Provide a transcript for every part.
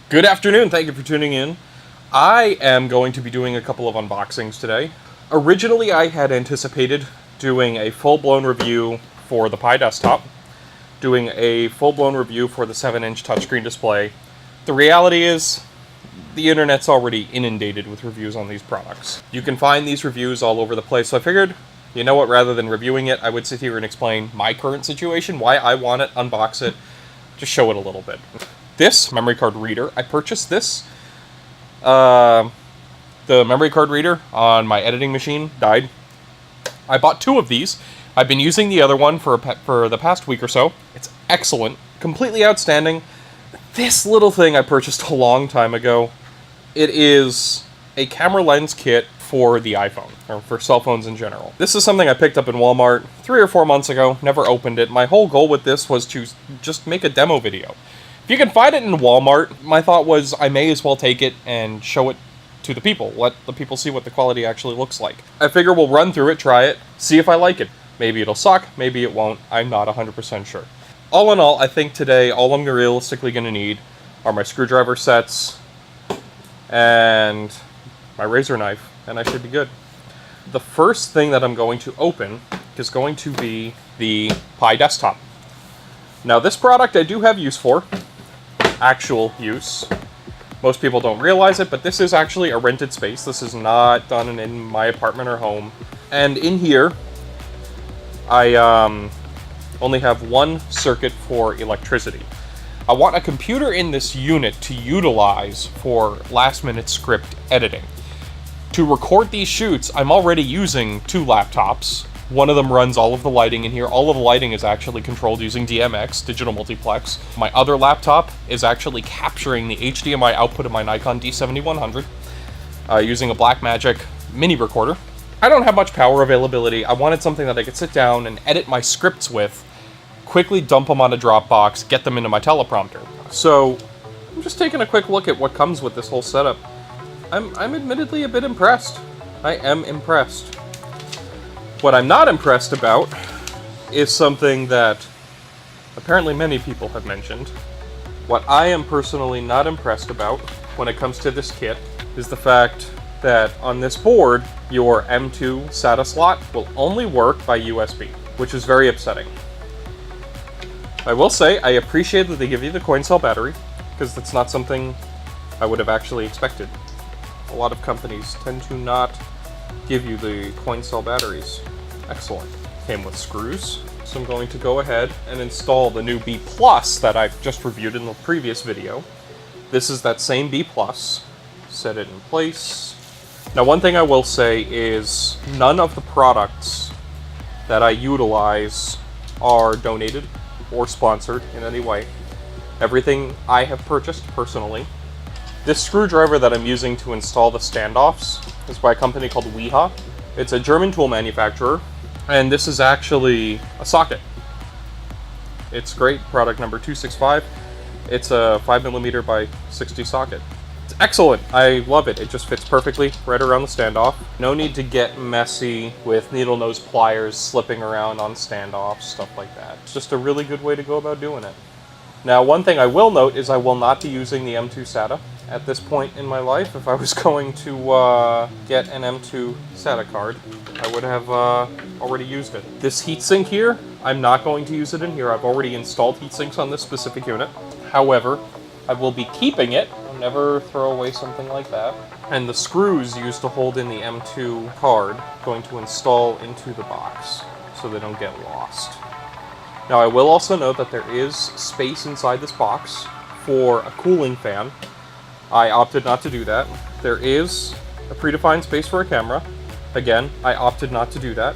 Good afternoon, thank you for tuning in. I am going to be doing a couple of unboxings today. Originally, I had anticipated doing a full-blown review for the Pi desktop, doing a full-blown review for the 7-inch touchscreen display. The reality is, the internet's already inundated with reviews on these products. You can find these reviews all over the place, so I figured, you know what, rather than reviewing it, I would sit here and explain my current situation, why I want it, unbox it, just show it a little bit. This memory card reader, I purchased this. The memory card reader on my editing machine died. I bought two of these. I've been using the other one for the past week or so. It's excellent, completely outstanding. This little thing I purchased a long time ago. It is a camera lens kit for the iPhone, or for cell phones in general. This is something I picked up in Walmart 3 or 4 months ago, never opened it. My whole goal with this was to just make a demo video. If you can find it in Walmart, my thought was I may as well take it and show it to the people. Let the people see what the quality actually looks like. I figure we'll run through it, try it, see if I like it. Maybe it'll suck, maybe it won't. I'm not 100% sure. All in all, I think today all I'm realistically going to need are my screwdriver sets and my razor knife, and I should be good. The first thing that I'm going to open is going to be the Pi desktop. Now this product I do have use for. Actual use. Most people don't realize it, but this is actually a rented space. This is not done in my apartment or home. And in here, I only have one circuit for electricity. I want a computer in this unit to utilize for last-minute script editing. To record these shoots, I'm already using 2 laptops. One of them runs all of the lighting in here. All of the lighting is actually controlled using DMX, digital multiplex. My other laptop is actually capturing the HDMI output of my Nikon D7100 using a Blackmagic mini recorder. I don't have much power availability. I wanted something that I could sit down and edit my scripts with, quickly dump them on a Dropbox, get them into my teleprompter. So I'm just taking a quick look at what comes with this whole setup. I'm admittedly a bit impressed. I am impressed. What I'm not impressed about is something that apparently many people have mentioned. What I am personally not impressed about when it comes to this kit is the fact that on this board, your M2 SATA slot will only work by USB, which is very upsetting. I will say I appreciate that they give you the coin cell battery, because that's not something I would have actually expected. A lot of companies tend to not give you the coin cell batteries. Excellent. Came with screws, so I'm going to go ahead and install the new B Plus that I've just reviewed in the previous video. This is that same B Plus. Set it in place. Now, one thing I will say is none of the products that I utilize are donated or sponsored in any way. Everything I have purchased personally. This screwdriver that I'm using to install the standoffs is by a company called Weha. It's a German tool manufacturer, and this is actually a socket. It's great, product number 265. It's a 5mm by 60 socket. It's excellent, I love it. It just fits perfectly right around the standoff. No need to get messy with needle nose pliers slipping around on standoffs, stuff like that. It's just a really good way to go about doing it. Now, one thing I will note is I will not be using the M2 SATA at this point in my life. If I was going to get an M2 SATA card, I would have already used it. This heatsink here, I'm not going to use it in here. I've already installed heatsinks on this specific unit. However, I will be keeping it. I'll never throw away something like that. And the screws used to hold in the M2 card, going to install into the box so they don't get lost. Now, I will also note that there is space inside this box for a cooling fan. I opted not to do that. There is a predefined space for a camera. Again, I opted not to do that.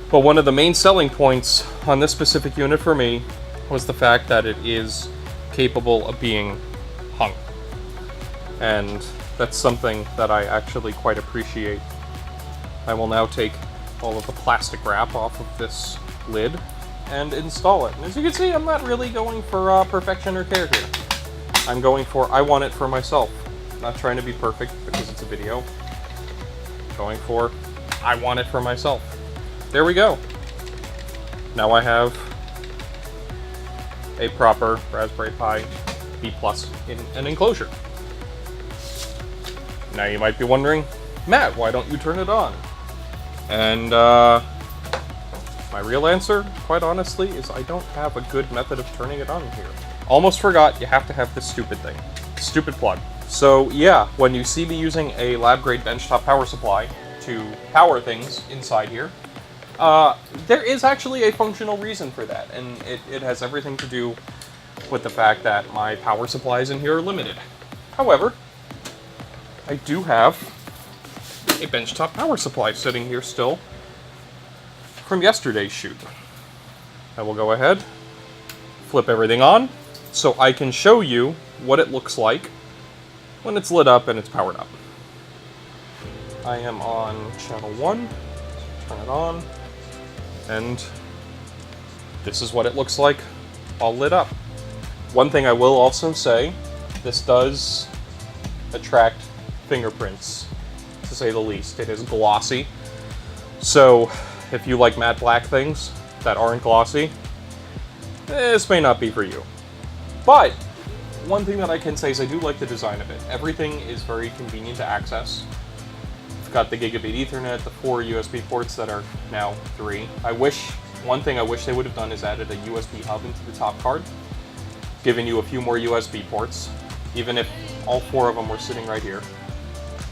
But one of the main selling points on this specific unit for me was the fact that it is capable of being hung. And that's something that I actually quite appreciate. I will now take all of the plastic wrap off of this lid and install it. And as you can see, I'm not really going for perfection or care here. I'm going for, I want it for myself. I'm not trying to be perfect because it's a video. Going for, I want it for myself. There we go. Now I have a proper Raspberry Pi B+ in an enclosure. Now you might be wondering, Matt, why don't you turn it on? And my real answer, quite honestly, is I don't have a good method of turning it on here. Almost forgot, you have to have this stupid thing. Stupid plug. So yeah, when you see me using a lab-grade benchtop power supply to power things inside here, there is actually a functional reason for that, and it has everything to do with the fact that my power supplies in here are limited. However, I do have a benchtop power supply sitting here still from yesterday's shoot. I will go ahead, flip everything on, so I can show you what it looks like when it's lit up and it's powered up. I am on channel 1, turn it on, and this is what it looks like all lit up. One thing I will also say, this does attract fingerprints, to say the least. It is glossy, so if you like matte black things that aren't glossy, this may not be for you. But one thing that I can say is I do like the design of it. Everything is very convenient to access. It's got the gigabit Ethernet, the 4 USB ports that are now 3. One thing I wish they would have done is added a USB hub into the top card, giving you a few more USB ports, even if all 4 of them were sitting right here.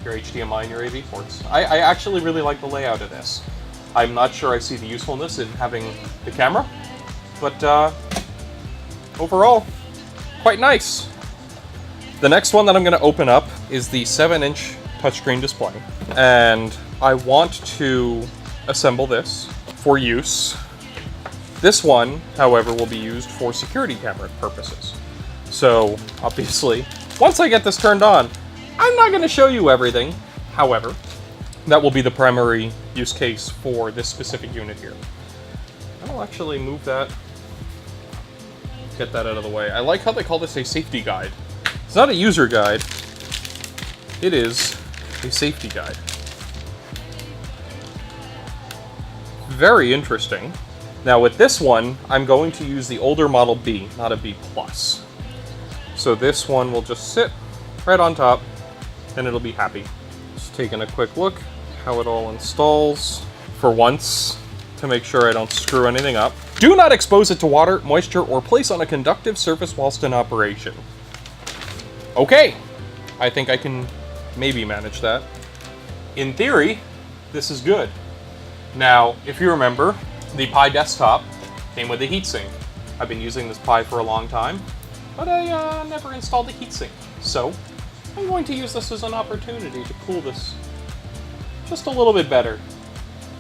Your HDMI and your AV ports. I actually really like the layout of this. I'm not sure I see the usefulness in having the camera, but overall, quite nice. The next one that I'm going to open up is the 7-inch touchscreen display, and I want to assemble this for use. This one, however, will be used for security camera purposes. So, obviously, once I get this turned on, I'm not going to show you everything. However, that will be the primary use case for this specific unit here. I'll actually move that, get that out of the way. I like how they call this a safety guide. It's not a user guide, it is a safety guide. Very interesting. Now with this one, I'm going to use the older Model B, not a B+. So this one will just sit right on top, and it'll be happy. Just taking a quick look how it all installs for once to make sure I don't screw anything up. Do not expose it to water, moisture, or place on a conductive surface whilst in operation. Okay, I think I can maybe manage that. In theory, this is good. Now, if you remember, the Pi desktop came with a heatsink. I've been using this Pi for a long time, but I never installed a heatsink. So, I'm going to use this as an opportunity to cool this just a little bit better.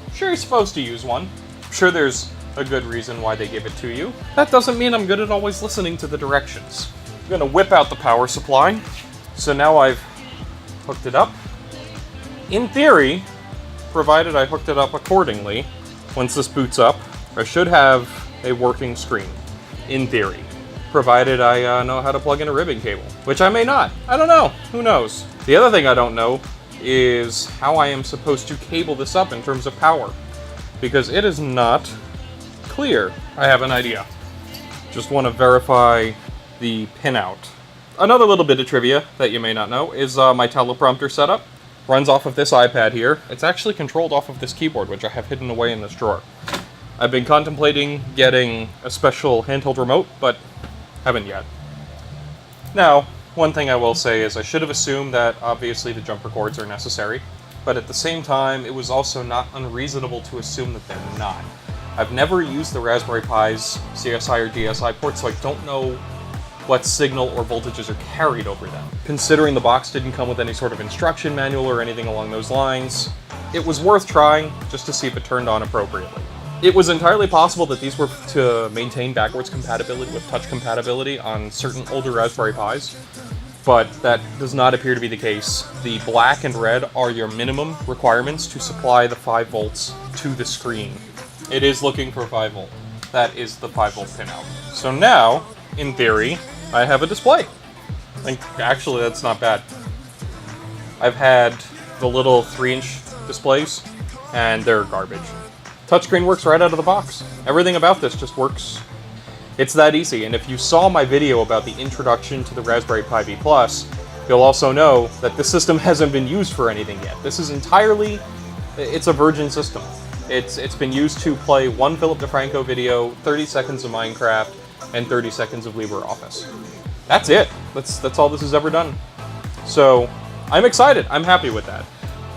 I'm sure you're supposed to use one. I'm sure there's a good reason why they give it to you. That doesn't mean I'm good at always listening to the directions. I'm gonna whip out the power supply. So now I've hooked it up. In theory, provided I hooked it up accordingly, once this boots up, I should have a working screen. In theory. Provided I know how to plug in a ribbon cable. Which I may not. I don't know. Who knows? The other thing I don't know is how I am supposed to cable this up in terms of power. Because it is not clear. I have an idea. Just want to verify the pinout. Another little bit of trivia that you may not know is my teleprompter setup. Runs off of this iPad here. It's actually controlled off of this keyboard, which I have hidden away in this drawer. I've been contemplating getting a special handheld remote, but haven't yet. Now, one thing I will say is I should have assumed that obviously the jumper cords are necessary, but at the same time, it was also not unreasonable to assume that they're not. I've never used the Raspberry Pi's CSI or DSI ports, so I don't know what signal or voltages are carried over them. Considering the box didn't come with any sort of instruction manual or anything along those lines, it was worth trying just to see if it turned on appropriately. It was entirely possible that these were to maintain backwards compatibility with touch compatibility on certain older Raspberry Pis, but that does not appear to be the case. The black and red are your minimum requirements to supply the 5 volts to the screen. It is looking for 5 volt. That is the 5 volt pinout. So now, in theory, I have a display. Actually, that's not bad. I've had the little 3-inch displays, and they're garbage. Touchscreen works right out of the box. Everything about this just works It's that easy, and if you saw my video about the introduction to the Raspberry Pi B+, you'll also know that this system hasn't been used for anything yet. This is entirely, it's a virgin system. It's been used to play one Philip DeFranco video, 30 seconds of Minecraft, and 30 seconds of LibreOffice. That's it. That's all this has ever done. So, I'm excited. I'm happy with that.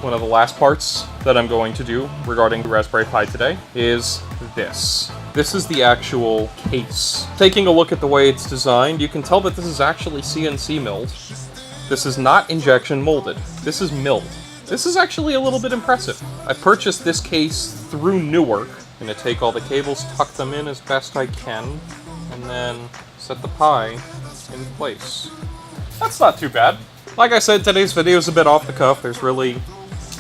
One of the last parts that I'm going to do regarding the Raspberry Pi today is this. This is the actual case. Taking a look at the way it's designed, you can tell that this is actually CNC milled. This is not injection molded. This is milled. This is actually a little bit impressive. I purchased this case through Newark. I'm gonna take all the cables, tuck them in as best I can, and then set the Pi in place. That's not too bad. Like I said, today's video is a bit off the cuff. There's really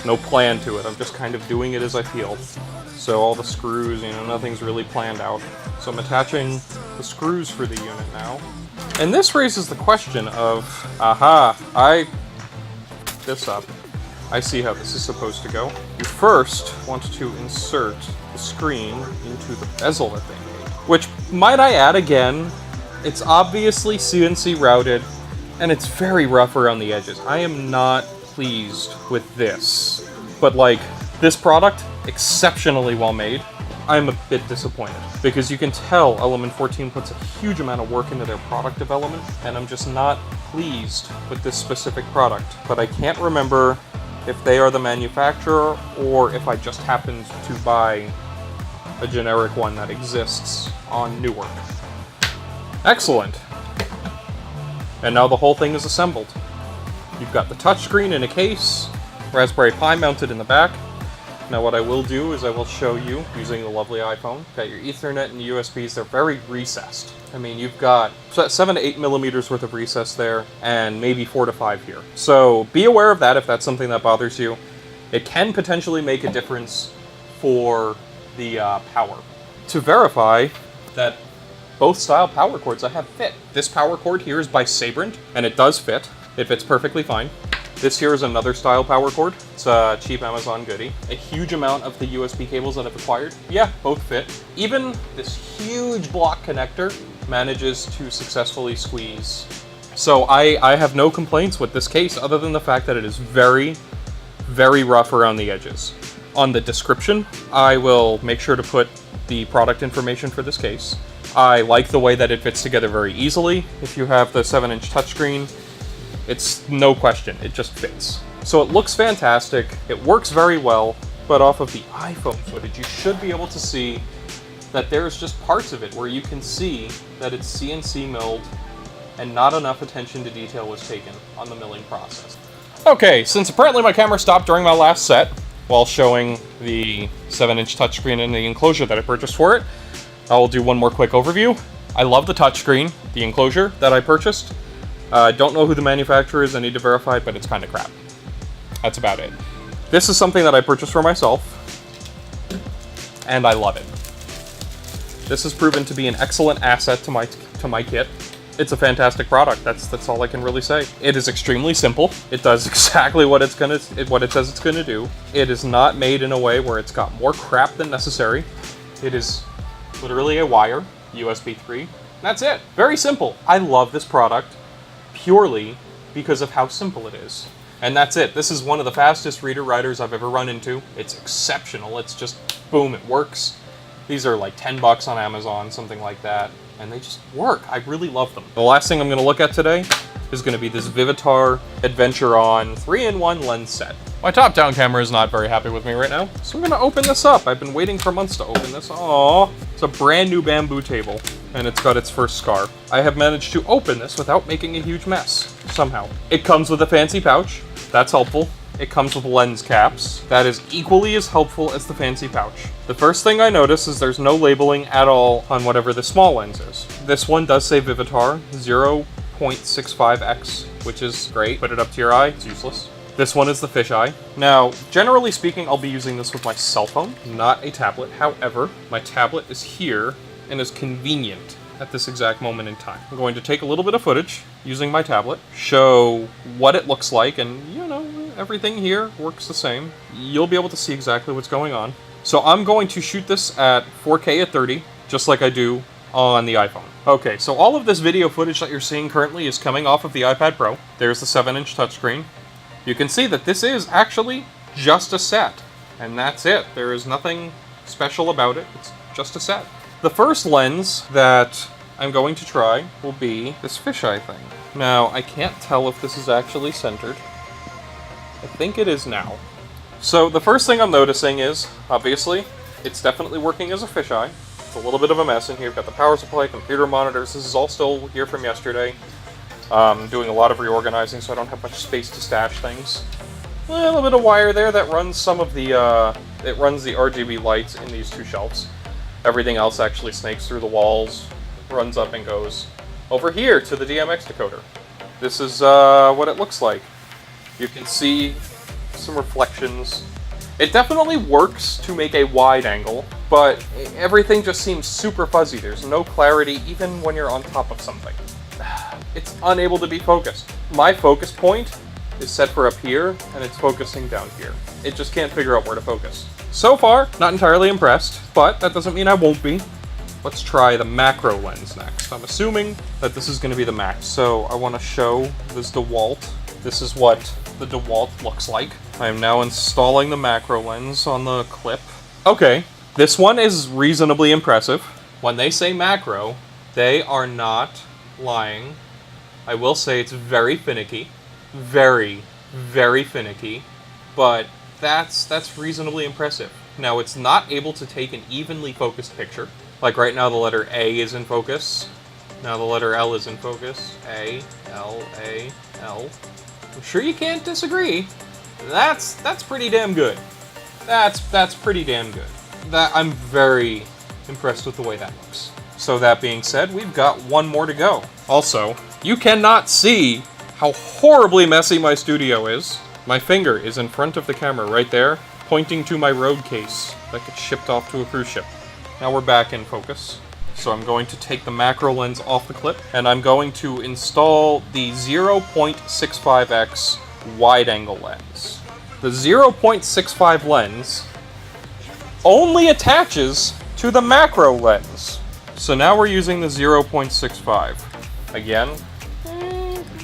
no plan to it. I'm just kind of doing it as I feel. So all the screws, nothing's really planned out. So I'm attaching the screws for the unit now. And this raises the question of, this up. I see how this is supposed to go. You first want to insert the screen into the bezel that they made. Which, might I add again, it's obviously CNC routed, and it's very rough around the edges. I am not pleased with this. But this product, exceptionally well made. I'm a bit disappointed, because you can tell Element 14 puts a huge amount of work into their product development, and I'm just not pleased with this specific product. But I can't remember if they are the manufacturer, or if I just happened to buy a generic one that exists on Newark. Excellent. And now the whole thing is assembled. You've got the touchscreen in a case, Raspberry Pi mounted in the back. Now what I will do is I will show you, using the lovely iPhone, got your Ethernet and USBs, they're very recessed. I mean, you've got 7 to 8 millimeters worth of recess there, and maybe 4 to 5 here. So be aware of that if that's something that bothers you. It can potentially make a difference for the power. To verify that both style power cords I have fit. This power cord here is by Sabrent, and it does fit. It fits perfectly fine. This here is another style power cord. It's a cheap Amazon goodie. A huge amount of the USB cables that I've acquired, yeah, both fit. Even this huge block connector manages to successfully squeeze. So I have no complaints with this case other than the fact that it is very, very rough around the edges. On the description, I will make sure to put the product information for this case. I like the way that it fits together very easily. If you have the 7-inch touchscreen, it's no question, it just fits. So it looks fantastic, it works very well, but off of the iPhone footage, you should be able to see that there's just parts of it where you can see that it's CNC milled and not enough attention to detail was taken on the milling process. Okay, since apparently my camera stopped during my last set while showing the 7-inch touchscreen and the enclosure that I purchased for it, I will do one more quick overview. I love the touchscreen, the enclosure that I purchased. I don't know who the manufacturer is, I need to verify it, but it's kind of crap. That's about it. This is something that I purchased for myself, and I love it. This has proven to be an excellent asset to my kit. It's a fantastic product, that's all I can really say. It is extremely simple. It does exactly what it says it's gonna do. It is not made in a way where it's got more crap than necessary. It is literally a wire, USB 3. That's it. Very simple. I love this product purely because of how simple it is. And that's it. This is one of the fastest reader writers I've ever run into. It's exceptional. It's just, boom, it works. These are like $10 on Amazon, something like that. And they just work. I really love them. The last thing I'm going to look at today is going to be this Vivitar Adventure On 3-in-1 lens set. My top-down camera is not very happy with me right now, so I'm going to open this up. I've been waiting for months to open this. Aww. It's a brand new bamboo table, and it's got its first scar. I have managed to open this without making a huge mess, somehow. It comes with a fancy pouch. That's helpful. It comes with lens caps. That is equally as helpful as the fancy pouch. The first thing I notice is there's no labeling at all on whatever the small lens is. This one does say Vivitar 0.65x, which is great. Put it up to your eye, it's useless. This one is the fisheye. Now, generally speaking, I'll be using this with my cell phone, not a tablet. However, my tablet is here and is convenient at this exact moment in time. I'm going to take a little bit of footage using my tablet, show what it looks like, and everything here works the same. You'll be able to see exactly what's going on. So I'm going to shoot this at 4K at 30, just like I do on the iPhone. Okay, so all of this video footage that you're seeing currently is coming off of the iPad Pro. There's the 7-inch touchscreen. You can see that this is actually just a set, and that's it. There is nothing special about it. It's just a set. The first lens that I'm going to try will be this fisheye thing. Now, I can't tell if this is actually centered. I think it is now. So the first thing I'm noticing is, obviously, it's definitely working as a fisheye. It's a little bit of a mess in here. We've got the power supply, computer monitors. This is all still here from yesterday. Doing a lot of reorganizing, so I don't have much space to stash things. A little bit of wire there that runs some of the, it runs the RGB lights in these two shelves. Everything else actually snakes through the walls, runs up and goes over here to the DMX decoder. This is what it looks like. You can see some reflections. It definitely works to make a wide angle, but everything just seems super fuzzy. There's no clarity even when you're on top of something. It's unable to be focused. My focus point is set for up here, and it's focusing down here. It just can't figure out where to focus. So far, not entirely impressed, but that doesn't mean I won't be. Let's try the macro lens next. I'm assuming that this is going to be the max, so I want to show this DeWalt. This is what the DeWalt looks like. I am now installing the macro lens on the clip. Okay, this one is reasonably impressive. When they say macro, they are not lying. I will say it's very finicky. Very, very finicky. But that's reasonably impressive. Now, it's not able to take an evenly focused picture. Like right now, the letter A is in focus. Now the letter L is in focus. A, L, A, L. I'm sure you can't disagree. That's pretty damn good. That's pretty damn good. I'm very impressed with the way that looks. So that being said, we've got one more to go. Also, you cannot see how horribly messy my studio is. My finger is in front of the camera right there, pointing to my road case that gets shipped off to a cruise ship. Now we're back in focus. So I'm going to take the macro lens off the clip, and I'm going to install the 0.65x wide-angle lens. The 0.65 lens only attaches to the macro lens. So now we're using the 0.65. Again,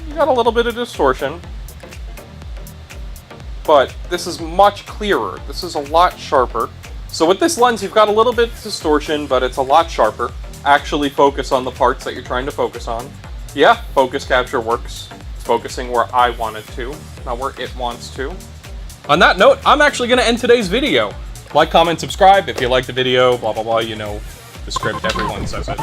you got a little bit of distortion, but this is much clearer. This is a lot sharper. So with this lens, you've got a little bit of distortion, but it's a lot sharper. Actually focus on the parts that you're trying to focus on. Yeah, focus capture works. It's focusing where I want it to, not where it wants to. On that note, I'm actually going to end today's video. Like, comment, subscribe if you like the video, blah, blah, blah, you know the script, everyone says it.